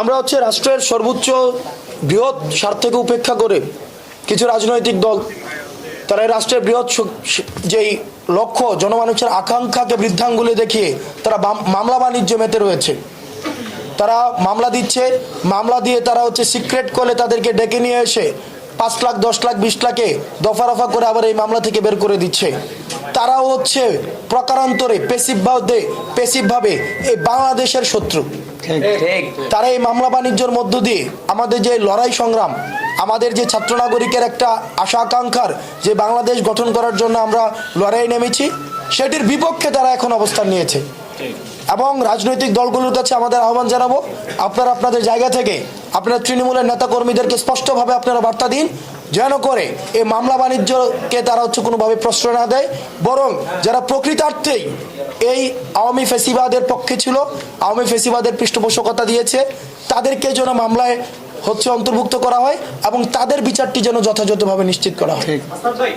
আমরা হচ্ছে রাষ্ট্রের সর্বোচ্চ বৃহৎ স্বার্থকে উপেক্ষা করে কিছু রাজনৈতিক দল তারা এই রাষ্ট্রের বৃহৎ যেই লক্ষ্য জনমানুষের আকাঙ্ক্ষাকে বৃদ্ধাঙ্গুলে দেখিয়ে তারা মামলা বাণিজ্য মেতে রয়েছে। তারা মামলা দিচ্ছে, মামলা দিয়ে তারা হচ্ছে সিক্রেট করে তাদেরকে ডেকে নিয়ে এসে 5 লাখ 10 লাখ 20 লাখে দফা রফা করে আবার এই মামলা থেকে বের করে দিচ্ছে। তারাও হচ্ছে প্রকারান্তরে পেসিভভাবে এই বাংলাদেশের শত্রু। তারা এই মামলা বাণিজ্যের মধ্য দিয়ে আমাদের যে লড়াই সংগ্রাম, আমাদের যে ছাত্র নাগরিকের একটা আশা আকাঙ্ক্ষার যে বাংলাদেশ গঠন করার জন্য আমরা লড়াই নেমেছি, সেটির বিপক্ষে তারা এখন অবস্থান নিয়েছে। এবং রাজনৈতিক দলগুলোর কাছে আমাদের আহ্বান জানাবো, আপনারা আপনাদের জায়গা থেকে আপনারা তৃণমূলের নেতাকর্মীদেরকে স্পষ্টভাবে আপনারা বার্তা দিন, যেন করে এই মামলা বাণিজ্যকে তারা হচ্ছে কোনোভাবে প্রশ্রয় না দেয়, বরং যারা প্রকৃতার্থেই এই আওয়ামী ফ্যাসিবাদের পক্ষে ছিল, আওয়ামী ফ্যাসিবাদের পৃষ্ঠপোষকতা দিয়েছে, তাদেরকে যেন মামলায় হচ্ছে অন্তর্ভুক্ত করা হয় এবং তাদের বিচারটি যেন যথাযথভাবে নিশ্চিত করা হয়।